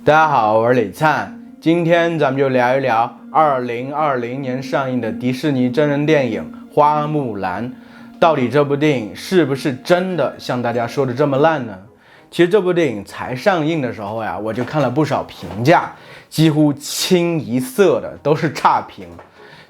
大家好，我是李灿，今天咱们就聊一聊2020年上映的迪士尼真人电影《花木兰》。到底这部电影是不是真的像大家说的这么烂呢？其实这部电影才上映的时候呀，我就看了不少评价，几乎清一色的都是差评。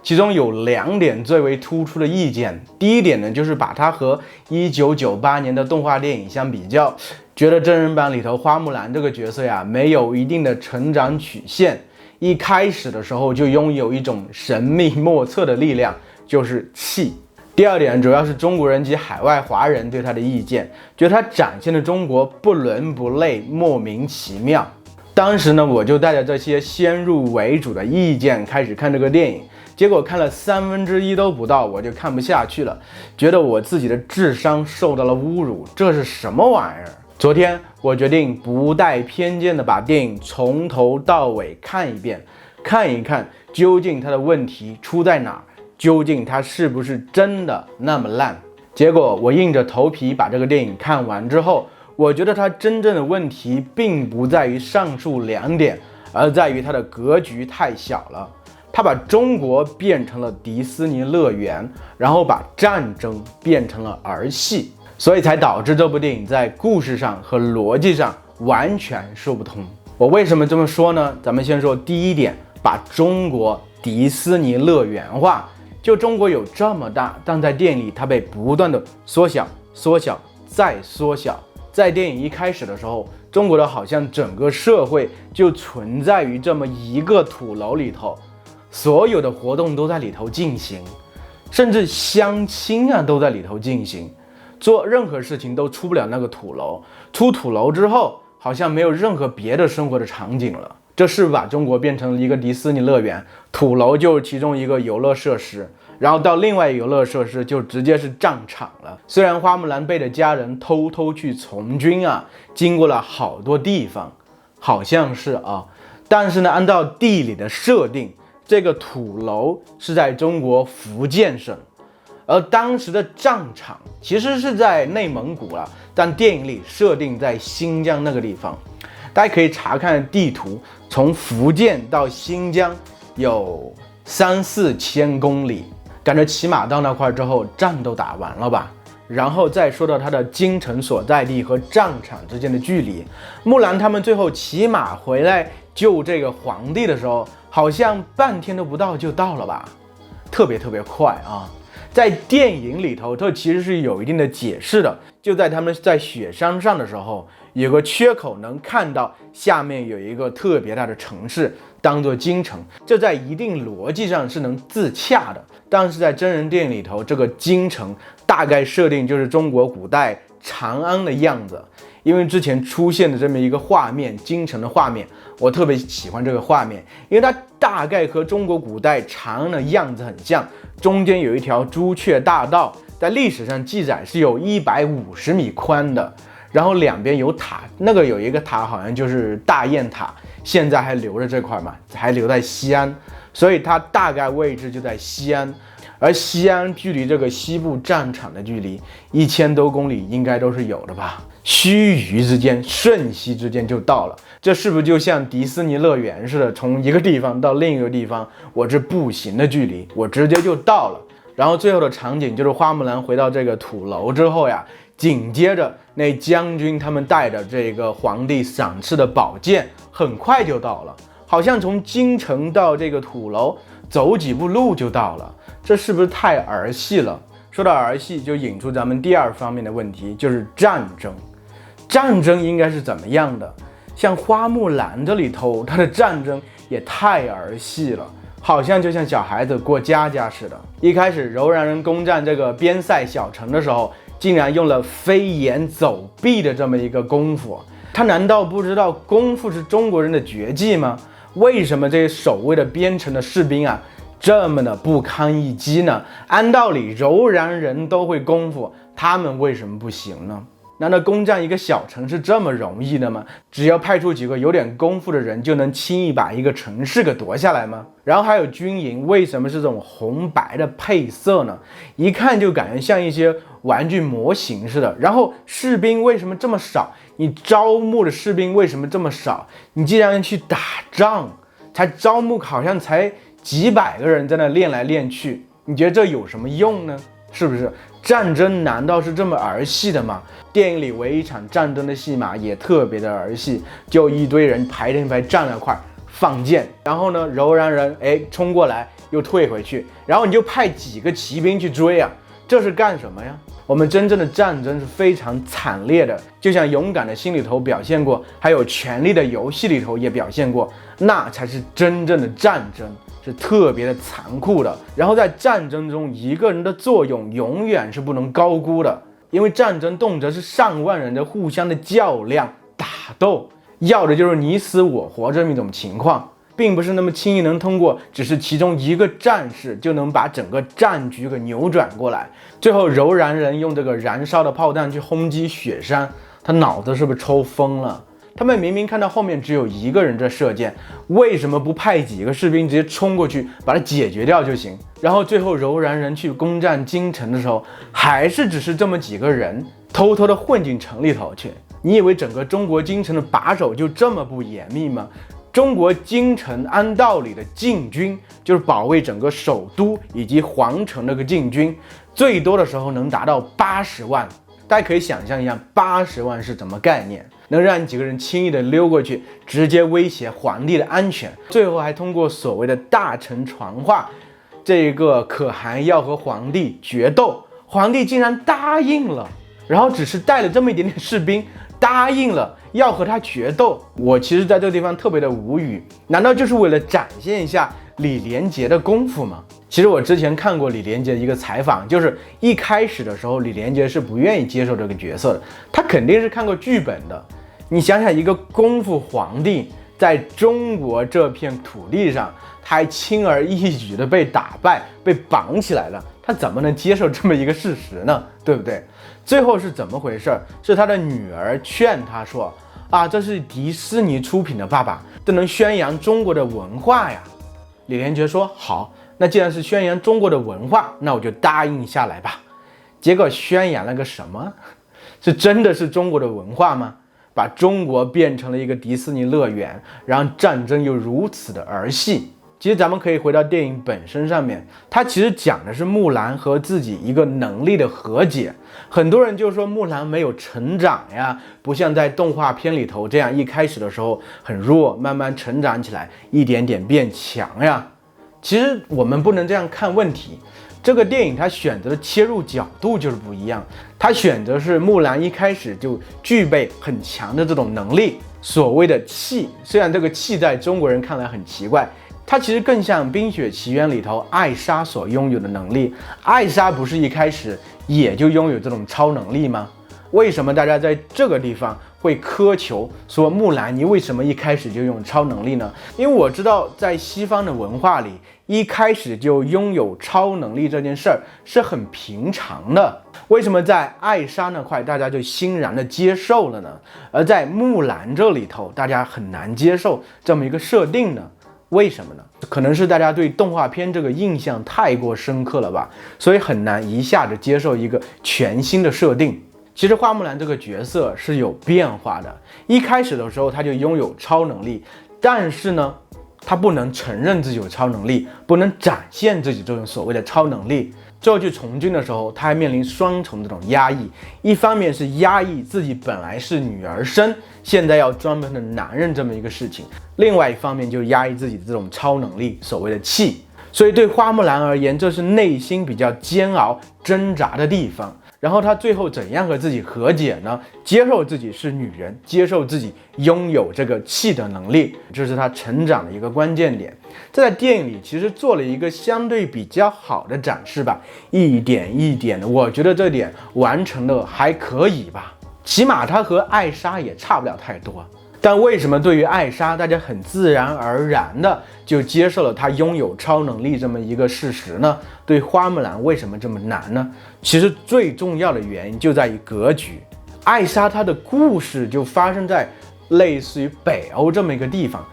其中有2点最为突出的意见。第一点呢，就是把它和1998年的动画电影相比较，觉得真人版里头花木兰这个角色呀，没有一定的成长曲线，一开始的时候就拥有一种神秘莫测的力量，就是气。第二点主要是中国人及海外华人对他的意见，觉得他展现的中国不伦不类，莫名其妙。当时呢，我就带着这些先入为主的意见开始看这个电影，结果看了1/3都不到，我就看不下去了，觉得我自己的智商受到了侮辱，这是什么玩意儿？昨天我决定不带偏见的把电影从头到尾看一遍，看一看究竟它的问题出在哪儿，究竟它是不是真的那么烂。结果我硬着头皮把这个电影看完之后，我觉得它真正的问题并不在于上述2点，而在于它的格局太小了。它把中国变成了迪士尼乐园，然后把战争变成了儿戏，所以才导致这部电影在故事上和逻辑上完全说不通。我为什么这么说呢？咱们先说第一点，把中国迪士尼乐园化。就中国有这么大，但在电影里它被不断的缩小、缩小再缩小。在电影一开始的时候，中国的好像整个社会就存在于这么一个土楼里头，所有的活动都在里头进行，甚至相亲啊都在里头进行，做任何事情都出不了那个土楼。出土楼之后，好像没有任何别的生活的场景了。这是把中国变成了一个迪士尼乐园，土楼就是其中一个游乐设施，然后到另外游乐设施就直接是战场了。虽然花木兰背着家人偷偷去从军啊，经过了好多地方，好像是啊，但是呢，按照地理的设定，这个土楼是在中国福建省，而当时的战场其实是在内蒙古了，但电影里设定在新疆那个地方。大家可以查看地图，从福建到新疆有3-4千公里，感觉起码到那块之后战都打完了吧。然后再说到它的京城所在地和战场之间的距离，木兰他们最后骑马回来救这个皇帝的时候，好像半天都不到就到了吧，特别快啊。在电影里头，这其实是有一定的解释的。就在他们在雪山上的时候，有个缺口能看到下面有一个特别大的城市，当做京城，这在一定逻辑上是能自洽的。但是在真人电影里头，这个京城大概设定就是中国古代长安的样子。因为之前出现的这么一个画面，京城的画面，我特别喜欢这个画面，因为它大概和中国古代长安的样子很像。中间有一条朱雀大道，在历史上记载是有150米宽的，然后两边有塔，那个有一个塔好像就是大雁塔，现在还留着这块嘛，还留在西安，所以它大概位置就在西安。而西安距离这个西部战场的距离1000多公里应该都是有的吧，须臾之间，瞬息之间就到了。这是不是就像迪士尼乐园似的，从一个地方到另一个地方，我是步行的距离，我直接就到了。然后最后的场景就是花木兰回到这个土楼之后呀，紧接着那将军他们带着这个皇帝赏赐的宝剑很快就到了，好像从京城到这个土楼走几步路就到了。这是不是太儿戏了？说到儿戏，就引出咱们第2方面的问题，就是战争。战争应该是怎么样的？像花木兰这里头，它的战争也太儿戏了，好像就像小孩子过家家似的。一开始柔然人攻占这个边塞小城的时候，竟然用了飞檐走壁的这么一个功夫，他难道不知道功夫是中国人的绝技吗？为什么这些守卫的边城的士兵啊这么的不堪一击呢？按道理柔然人都会功夫，他们为什么不行呢？难道攻占一个小城是这么容易的吗？只要派出几个有点功夫的人，就能轻易把一个城市给夺下来吗？然后还有军营，为什么是这种红白的配色呢？一看就感觉像一些玩具模型似的。然后士兵为什么这么少？你招募的士兵为什么这么少？你既然去打仗，才招募好像才几百个人在那练来练去，你觉得这有什么用呢？是不是？战争难道是这么儿戏的吗？电影里唯一一场战争的戏码也特别的儿戏，就一堆人排成一排站那块放箭，然后呢柔然人冲过来又退回去，然后你就派几个骑兵去追啊，这是干什么呀？我们真正的战争是非常惨烈的，就像勇敢的心里头表现过，还有权力的游戏里头也表现过，那才是真正的战争，是特别的残酷的。然后在战争中，一个人的作用永远是不能高估的，因为战争动辄是上万人的互相的较量打斗，要的就是你死我活这么一种情况，并不是那么轻易能通过只是其中一个战士就能把整个战局给扭转过来。最后柔然人用这个燃烧的炮弹去轰击雪山，他脑子是不是抽风了？他们明明看到后面只有一个人在射箭，为什么不派几个士兵直接冲过去把它解决掉就行？然后最后柔然人去攻占京城的时候，还是只是这么几个人偷偷的混进城里头去。你以为整个中国京城的把守就这么不严密吗？中国京城按道理的禁军，就是保卫整个首都以及皇城那个禁军，最多的时候能达到80万。大家可以想象一下，80万是什么概念？能让几个人轻易的溜过去，直接威胁皇帝的安全，最后还通过所谓的大臣传话，这个可汗要和皇帝决斗，皇帝竟然答应了，然后只是带了这么一点点士兵答应了要和他决斗。我其实在这个地方特别的无语，难道就是为了展现一下李连杰的功夫吗？其实我之前看过李连杰一个采访，就是一开始的时候李连杰是不愿意接受这个角色的，他肯定是看过剧本的。你想想，一个功夫皇帝在中国这片土地上，他还轻而易举的被打败被绑起来了，他怎么能接受这么一个事实呢？对不对？最后是怎么回事？是他的女儿劝他说啊，这是迪士尼出品的，爸爸，这能宣扬中国的文化呀。李连杰说好，那既然是宣扬中国的文化，那我就答应下来吧。结果宣扬了个什么？是真的是中国的文化吗？把中国变成了一个迪士尼乐园，然后战争又如此的儿戏。其实咱们可以回到电影本身上面，它其实讲的是木兰和自己一个能力的和解。很多人就说木兰没有成长呀，不像在动画片里头这样一开始的时候很弱，慢慢成长起来，一点点变强呀。其实我们不能这样看问题，这个电影它选择的切入角度就是不一样，它选择是木兰一开始就具备很强的这种能力，所谓的气，虽然这个气在中国人看来很奇怪，它其实更像《冰雪奇缘》里头艾莎所拥有的能力。艾莎不是一开始也就拥有这种超能力吗？为什么大家在这个地方会苛求说木兰你为什么一开始就拥有超能力呢？因为我知道在西方的文化里，一开始就拥有超能力这件事儿是很平常的。为什么在艾莎那块大家就欣然的接受了呢？而在木兰这里头大家很难接受这么一个设定呢？为什么呢？可能是大家对动画片这个印象太过深刻了吧，所以很难一下子接受一个全新的设定。其实花木兰这个角色是有变化的，一开始的时候他就拥有超能力，但是呢他不能承认自己有超能力，不能展现自己这种所谓的超能力。最后去从军的时候，他还面临双重这种压抑，一方面是压抑自己本来是女儿身，现在要专门的男人这么一个事情，另外一方面就压抑自己的这种超能力，所谓的气。所以对花木兰而言，这是内心比较煎熬挣扎的地方。然后他最后怎样和自己和解呢？接受自己是女人，接受自己拥有这个气的能力，这是他成长的一个关键点。这在电影里其实做了一个相对比较好的展示吧，一点一点的，我觉得这点完成的还可以吧，起码他和艾莎也差不了太多。但为什么对于艾莎大家很自然而然的就接受了她拥有超能力这么一个事实呢？对花木兰为什么这么难呢？其实最重要的原因就在于格局。艾莎她的故事就发生在类似于北欧这么一个地方，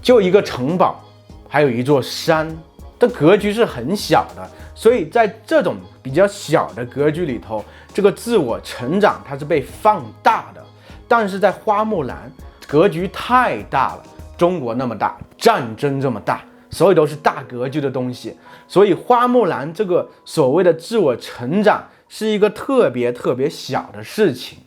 就一个城堡，还有一座山，这格局是很小的，所以在这种比较小的格局里头，这个自我成长它是被放大的。但是在花木兰，格局太大了，中国那么大，战争这么大，所有都是大格局的东西，所以花木兰这个所谓的自我成长是一个特别小的事情，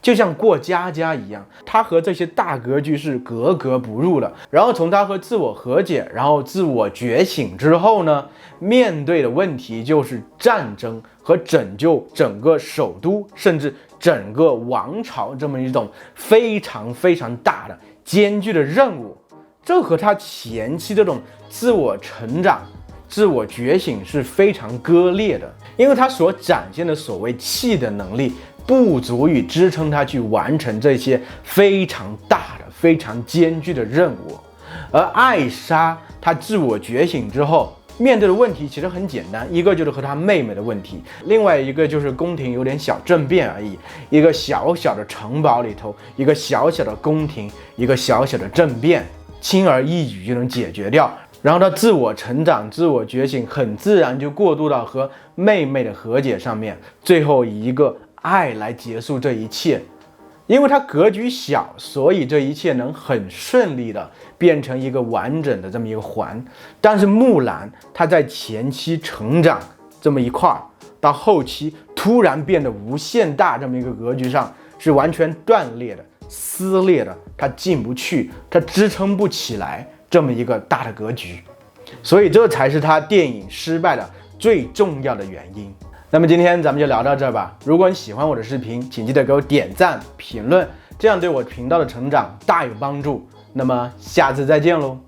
就像过家家一样，他和这些大格局是格格不入的。然后从他和自我和解，然后自我觉醒之后呢，面对的问题就是战争和拯救整个首都，甚至整个王朝这么一种非常大的艰巨的任务。这和他前期这种自我成长、自我觉醒是非常割裂的，因为他所展现的所谓气的能力不足以支撑他去完成这些非常大的、非常艰巨的任务。而艾莎她自我觉醒之后，面对的问题其实很简单，一个就是和她妹妹的问题，另外一个就是宫廷有点小政变而已。一个小小的城堡里头，一个小小的宫廷，一个小小的政变，轻而易举就能解决掉。然后他自我成长、自我觉醒，很自然就过渡到和妹妹的和解上面，最后以一个爱来结束这一切。因为他格局小，所以这一切能很顺利的变成一个完整的这么一个环。但是木兰她在前期成长这么一块，到后期突然变得无限大这么一个格局上，是完全断裂的、撕裂的，她进不去，她支撑不起来这么一个大的格局。所以这才是他电影失败的最重要的原因。那么今天咱们就聊到这儿吧。如果你喜欢我的视频，请记得给我点赞、评论，这样对我频道的成长大有帮助。那么下次再见喽。